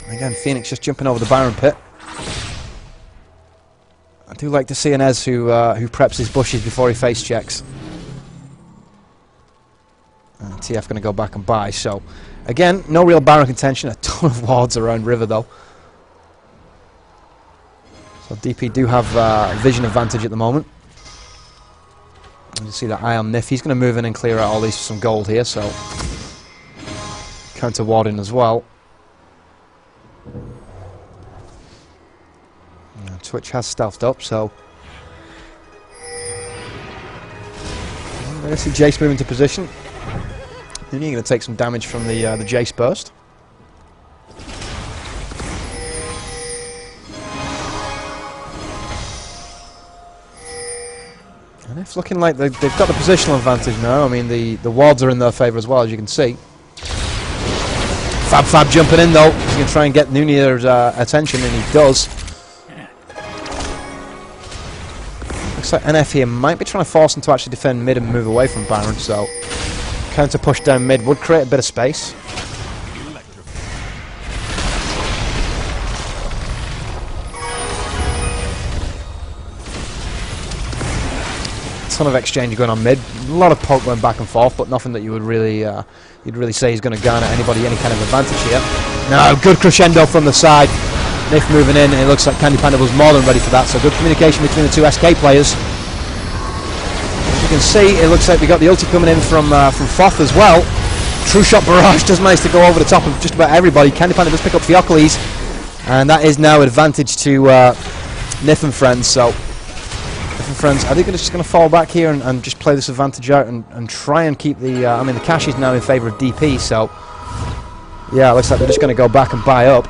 Again, Phoenix just jumping over the Baron pit. I do like to see an Ez who preps his bushes before he face checks. And TF going to go back and buy, so again, no real Baron contention, a ton of wards around River though. So DP do have vision advantage at the moment. You see that eye on Nyph. He's going to move in and clear out all these for some gold here, so counter warding as well. Twitch has stealthed up, so going to see Jace move into position. Then you're going to take some damage from the Jace burst. And it's looking like they've got the positional advantage now. I mean, the wards are in their favour as well, as you can see. Fab jumping in though. He's going to try and get Nunier's attention, and he does. Looks like NF here might be trying to force him to actually defend mid and move away from Baron, so counter push down mid would create a bit of space. Ton of exchange going on mid, a lot of poke going back and forth, but nothing that you would really you'd really say is going to garner anybody any kind of advantage here. No, good crescendo from the side. Nyph moving in, and it looks like Candy Panda was more than ready for that, so good communication between the two SK players. As you can see, it looks like we got the ulti coming in from Foth as well. True Shot Barrage does manage to go over the top of just about everybody. Candy Panda does pick up Theocles, and that is now advantage to Nyph and friends. So Nyph and friends, I think they're just going to fall back here and just play this advantage out and try and keep the. I mean, the cash is now in favour of DP, so yeah, it looks like they're just going to go back and buy up.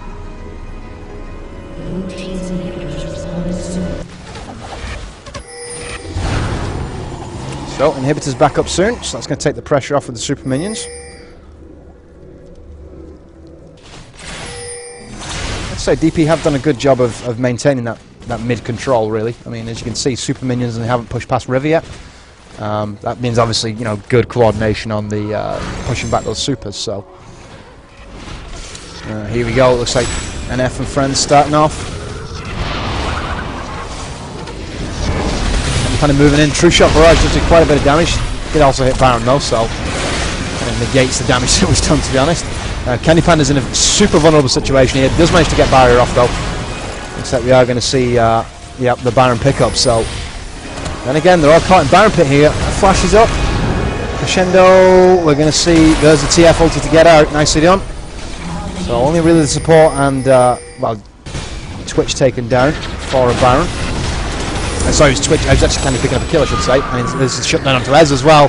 So, inhibitors back up soon, so that's going to take the pressure off with the super minions. I'd say DP have done a good job of maintaining that mid control, really. I mean, as you can see, super minions, and they haven't pushed past River yet. That means obviously, you know, good coordination on the pushing back those supers. So here we go. It looks like NF and friends starting off. Kind of moving in. True Shot Barrage does do quite a bit of damage. Did also hit Baron though, so kind of negates the damage that was done, to be honest. Candy Panda's in a super vulnerable situation here. Does manage to get barrier off though. Looks like we are going to see the Baron pickup. So then again, they're all caught in Baron pit here. Flashes up. Crescendo. We're going to see. There's the TF ulti to get out. Nicely done. So only really the support and well, Twitch taken down for a Baron. Sorry, it was Twitch. I was actually kind of picking up a kill, I should say. I mean, there's a shutdown onto Ez as well.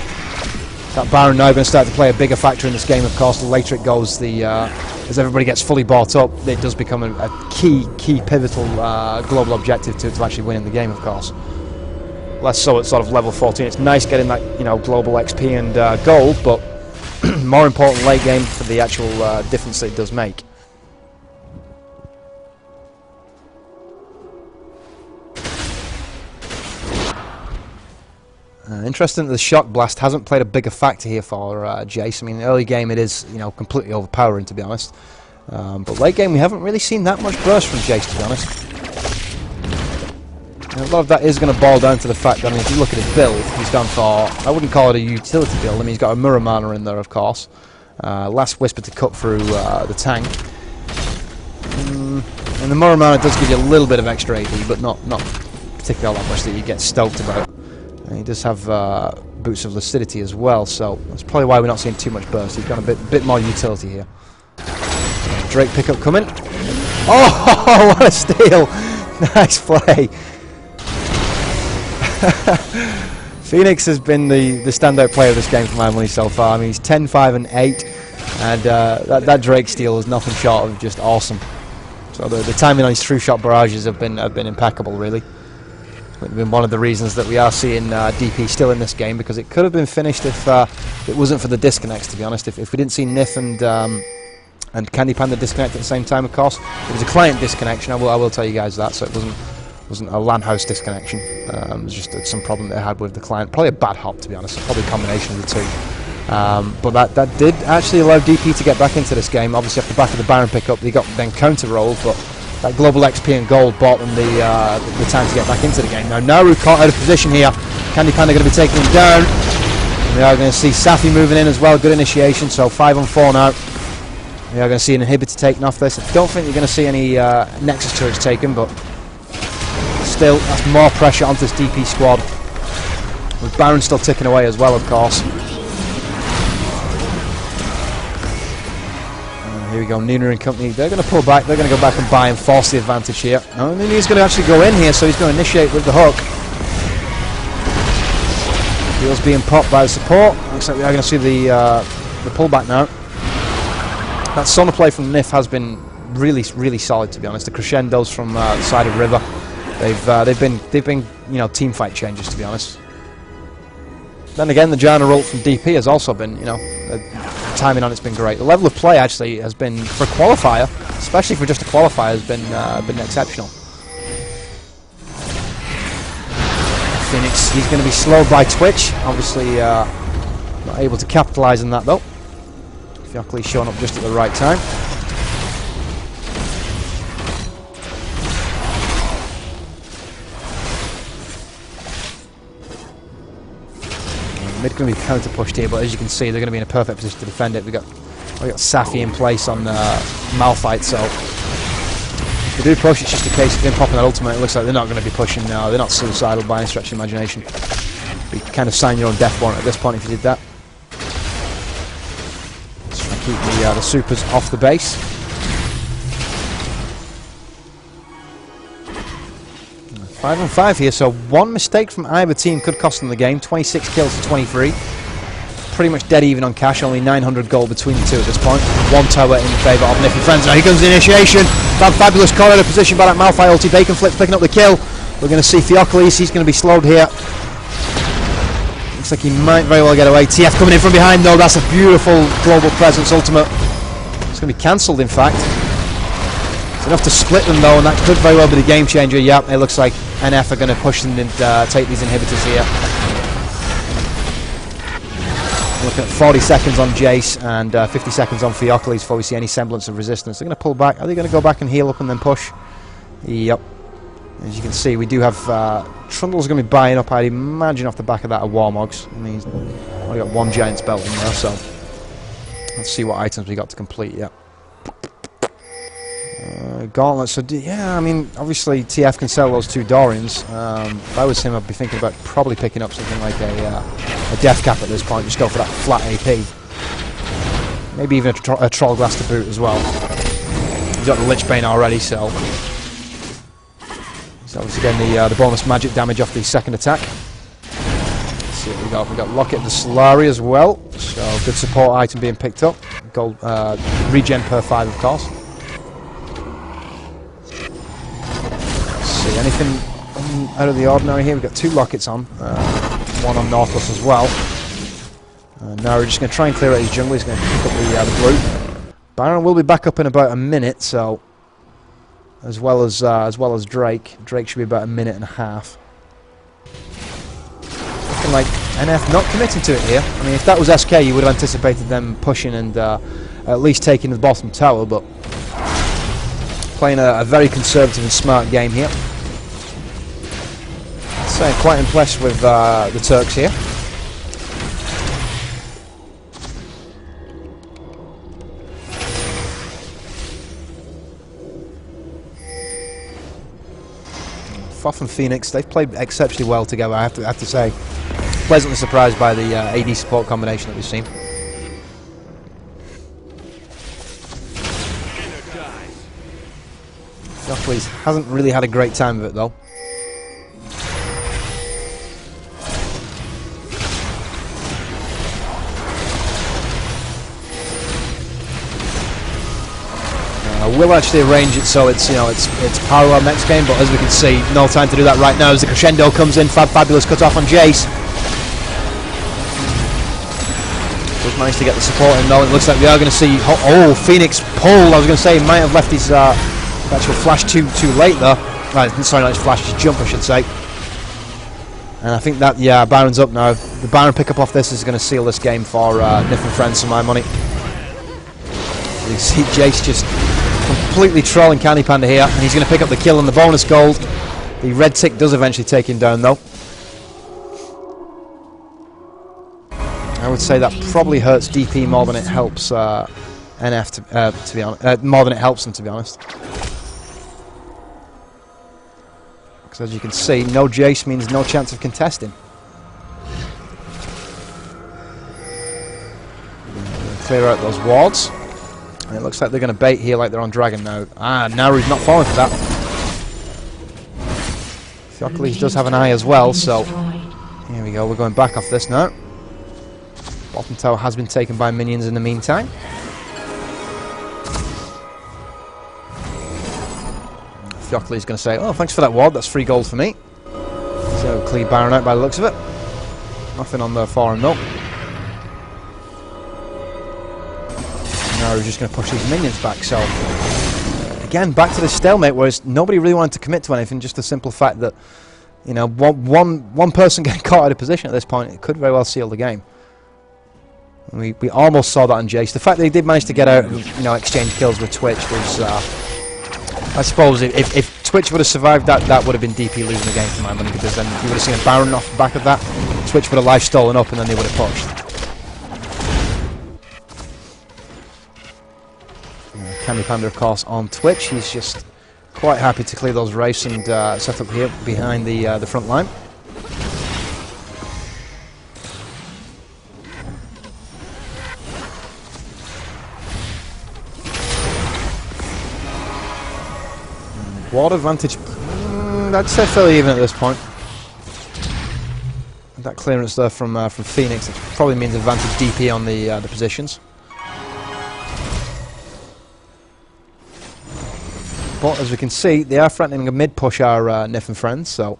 That Baron now going to start to play a bigger factor in this game, of course. The later it goes, as everybody gets fully bought up, it does become a key pivotal global objective to actually winning the game, of course. Less so at sort of level 14. It's nice getting that, you know, global XP and gold, but more important late game for the actual difference that it does make. Interesting that the Shock Blast hasn't played a bigger factor here for Jace. I mean, early game it is, you know, completely overpowering, to be honest. But late game we haven't really seen that much burst from Jace, to be honest. And a lot of that is going to boil down to the fact that, I mean, if you look at his build, he's gone for, I wouldn't call it a utility build. I mean, he's got a Mirror Mana in there, of course. Last Whisper to cut through the tank. And the Mirror Mana does give you a little bit of extra AD, but not particularly all that much that you get stoked about. And he does have Boots of Lucidity as well, so that's probably why we're not seeing too much burst. He's got a bit more utility here. Drake pickup coming. Oh, what a steal! Nice play. Phoenix has been the standout player of this game for my money so far. I mean, he's 10, 5, and 8, and that Drake steal is nothing short of just awesome. So the timing on his True Shot barrages have been impeccable, really. It's been one of the reasons that we are seeing DP still in this game, because it could have been finished if it wasn't for the disconnects, to be honest. If we didn't see Nyph and Candy Panda disconnect at the same time, of course. It was a client disconnection, I will tell you guys that, so it wasn't a LAN house disconnection. It was just some problem they had with the client. Probably a bad hop, to be honest, probably a combination of the two. But that did actually allow DP to get back into this game. Obviously off the back of the Baron pickup, they got then counter-rolled, but that global XP and gold bought them the time to get back into the game. Now Naru caught out of position here. Candy Panda going to be taking him down. We are going to see Safi moving in as well. Good initiation, so 5 on 4 now. We are going to see an inhibitor taken off this. I don't think you're going to see any Nexus turrets taken, but still, that's more pressure onto this DP squad. With Baron still ticking away as well, of course. Here we go, Nuna and company. They're going to pull back. They're going to go back and buy and force the advantage here. I mean, he's going to actually go in here, so he's going to initiate with the hook. Wheels being popped by the support. Looks like we are going to see the pullback now. That Sonar play from Nyph has been really solid, to be honest. The crescendos from the side of River, they've been team fight changes, to be honest. Then again, the Giant ult from DP has also been, the timing on it's been great. The level of play actually has been, for a qualifier, especially for just a qualifier, has been exceptional. Phoenix, he's going to be slowed by Twitch. Obviously, not able to capitalise on that though. Fiocli's showing up just at the right time. Mid going to be counter pushed here, but as you can see, they're going to be in a perfect position to defend it. We got Safi in place on Malphite, so if they do push, it's just a case of them popping that ultimate. It looks like they're not going to be pushing now. They're not suicidal by any stretch of imagination. You kind of sign your own death warrant at this point if you did that. Let's try and keep the supers off the base. 5 on 5 here, so one mistake from either team could cost them the game. 26 kills to 23. Pretty much dead even on cash, only 900 gold between the two at this point. One tower in favour of Nyph and friends. Now here comes the initiation. That fabulous corridor position by that Malphite ulti. Bacon Flip's picking up the kill. We're going to see Fioclis, he's going to be slowed here. Looks like he might very well get away. TF coming in from behind though, that's a beautiful global presence ultimate. It's going to be cancelled in fact. It's enough to split them though, and that could very well be the game changer. Yep, it looks like NF are going to push and take these inhibitors here. Looking at 40 seconds on Jace and 50 seconds on Fioclis before we see any semblance of resistance. They're going to pull back. Are they going to go back and heal up and then push? Yep. As you can see, we do have Trundle's going to be buying up, I'd imagine, off the back of that of Warmogs. I mean, he's only got one Giant's belt in there, so let's see what items we got to complete. Yep. Gauntlet, so yeah, I mean, obviously TF can sell those two Dorians. If I was him, I'd be thinking about probably picking up something like a Death Cap at this point, just go for that flat AP. Maybe even a Troll Glass to boot as well. He's got the Lich Bane already, so he's obviously getting the bonus magic damage off the second attack. Let's see what we got. We got Locket the Solari as well, so good support item being picked up. Gold regen per 5, of course. Anything out of the ordinary here? We've got 2 Lockets on, one on Nautilus as well. Now we're just going to try and clear out his jungle. He's going to pick up the blue. Baron will be back up in about a minute, so as well as Drake. Drake should be about a minute and a half. Looking like NF not committing to it here. I mean, if that was SK, you would have anticipated them pushing and at least taking the bottom tower, but playing a very conservative and smart game here. So quite impressed with the Turks here. Foff and Phoenix, they've played exceptionally well together, I have to say. Pleasantly surprised by the AD support combination that we've seen. Fioclis hasn't really had a great time of it though. We'll actually arrange it so it's it's parallel next game, but as we can see, no time to do that right now as the crescendo comes in. Fabulous cut off on Jace. We've managed to get the support in though. It looks like we are going to see Phoenix pulled. I was going to say he might have left his actual flash too late though. Right, sorry, not his flash, his jump I should say. And I think that Baron's up now. The Baron pick up off this is going to seal this game for Nyph and friends for my money. You see Jace just completely trolling Candy Panda here, and he's going to pick up the kill and the bonus gold. The red tick does eventually take him down though. I would say that probably hurts DP more than it helps NF to be honest, more than it helps them, to be honest. Because as you can see, no Jace means no chance of contesting. Clear out those wards. And it looks like they're going to bait here like they're on Dragon now. Naru's not falling for that. Fioclis does have an eye as well, so Here we go, we're going back off this now. Bottom tower has been taken by minions in the meantime. Fiockley's going to say, oh, thanks for that ward, that's 3 gold for me. So, clear Baron out by the looks of it. Nothing on the foreign milk. Now we're just going to push these minions back, so... Again, back to the stalemate, whereas nobody really wanted to commit to anything, just the simple fact that, you know, one person getting caught out of position at this point, it could very well seal the game. We almost saw that on Jace. The fact that he did manage to get out and, you know, exchange kills with Twitch was, I suppose, if Twitch would have survived that, that would have been DP losing the game for my money, because then you would have seen a Baron off the back of that. Twitch would have life stolen up, and then they would have pushed. Candy Panda, of course, on Twitch. He's just quite happy to clear those wraiths and set up here behind the front line. Ward advantage, I'd say fairly even at this point. That clearance there from Phoenix, it probably means advantage DP on the positions. But as we can see, they are threatening a mid push our Nyph and friends, so...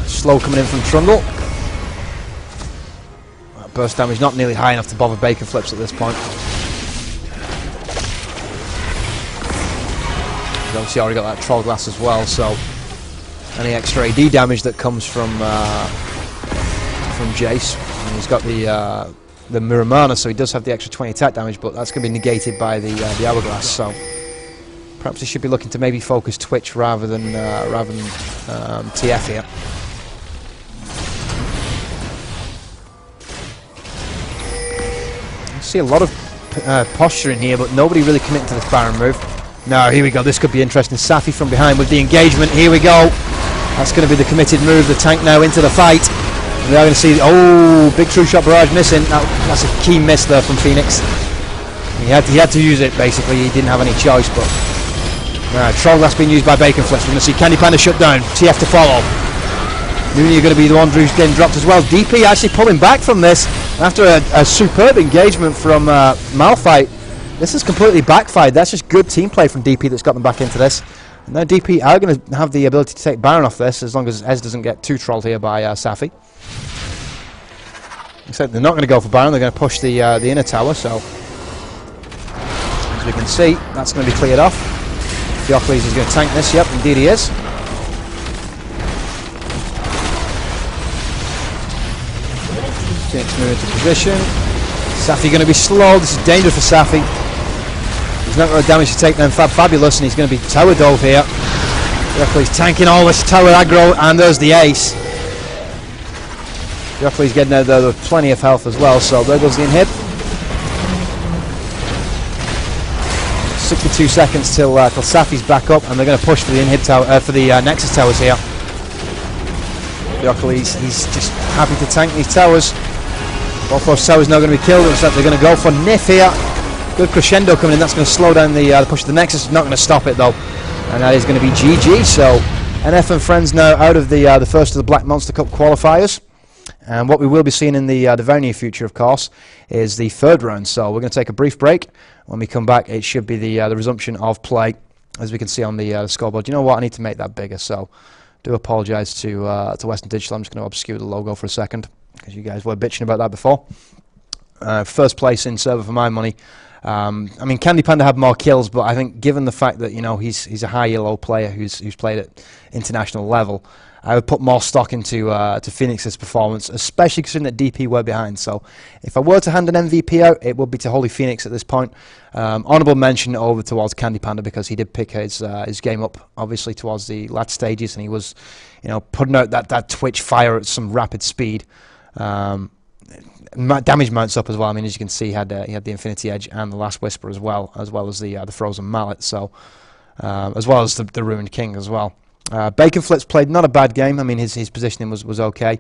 slow coming in from Trundle. Burst damage not nearly high enough to bother bacon flips at this point. He's obviously already got that Troll Glass as well, so... any extra AD damage that comes from Jace. And he's got the Mirror Mana, so he does have the extra 20 attack damage, but that's going to be negated by the Hourglass, so perhaps he should be looking to maybe focus Twitch rather than TF here. I see a lot of posturing here, but nobody really committing to this Baron move. Now, here we go, this could be interesting. Safi from behind with the engagement, here we go. That's going to be the committed move, the tank now into the fight. We are going to see, oh, big true shot barrage missing. That's a key miss there from Phoenix. He had to use it, basically. He didn't have any choice, but... Troll Glass being used by Bacon Flips. We're going to see Candy Panda shut down. TF to follow. Mooney are going to be the one who's getting dropped as well. DP actually pulling back from this after a superb engagement from Malphite. This is completely backfired. That's just good team play from DP that's got them back into this. And now DP are going to have the ability to take Baron off this, as long as Ez doesn't get too trolled here by Safi. Except they're not going to go for Baron, they're going to push the inner tower, so... as we can see, that's going to be cleared off. Diocles is going to tank this, yep, indeed he is. Phoenix move into position. Safi going to be slow, this is dangerous for Safi. He's not got damage to take them Fabulous, and he's going to be tower dove here. Diocles tanking all this tower aggro, and there's the ace. Diocles getting out there with plenty of health as well, so there goes the inhib. 62 seconds till Safi's back up, and they're going to push for the inhib tower, for the Nexus towers here. Diocles, he's just happy to tank these towers. Both those towers now going to be killed. It looks like they're going to go for Nyph here. Good crescendo coming in. That's going to slow down the push of the Nexus. Not going to stop it though, and that is going to be GG. So NF and friends now out of the first of the Black Monster Cup qualifiers. And what we will be seeing in the very near future, of course, is the third round. So we're going to take a brief break. When we come back, it should be the resumption of play, as we can see on the scoreboard. You know what? I need to make that bigger. So do apologise to Western Digital. I'm just going to obscure the logo for a second, because you guys were bitching about that before. First place in server for my money. I mean, Candy Panda had more kills, but I think given the fact that, you know, he's a high yellow player who's played at international level, I would put more stock into to Phoenix's performance, especially considering that DP were behind. So if I were to hand an MVP out, it would be to Holy Phoenix at this point. Honourable mention over towards Candy Panda, because he did pick his game up obviously towards the latter stages, and he was, you know, putting out that Twitch fire at some rapid speed. Damage mounts up as well. I mean, as you can see, he had the Infinity Edge and the Last Whisper as well as the Frozen Mallet. So as well as the Ruined King as well. Bacon Flips played not a bad game. I mean, his positioning was okay.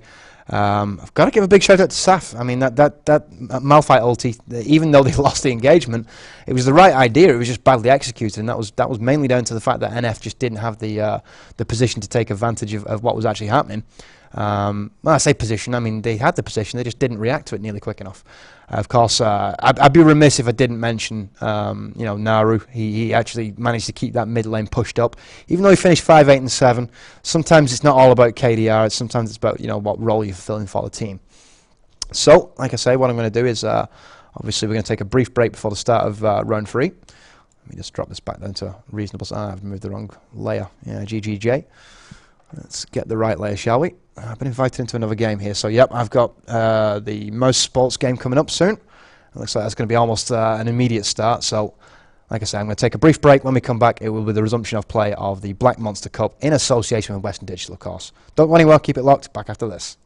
I've got to give a big shout out to Saf. I mean, that Malphite ulti, even though they lost the engagement, it was the right idea. It was just badly executed, and that was mainly down to the fact that NF just didn't have the position to take advantage of what was actually happening. Well, I say position, I mean they had the position, they just didn't react to it nearly quick enough. Of course, I'd be remiss if I didn't mention, you know, Naru. He actually managed to keep that mid lane pushed up, even though he finished 5, 8, and 7. Sometimes it's not all about KDR. Sometimes it's about, you know, what role you're fulfilling for the team. So, like I say, what I'm going to do is, obviously, we're going to take a brief break before the start of round 3. Let me just drop this back down to a reasonable size. I've moved the wrong layer. Yeah, GGJ. Let's get the right layer, shall we? I've been invited into another game here, so yep, I've got the Most Sports game coming up soon. It looks like that's going to be almost an immediate start, so like I say, I'm going to take a brief break. When we come back, it will be the resumption of play of the Black Monster Cup in association with Western Digital, of course. Don't go anywhere, keep it locked, back after this.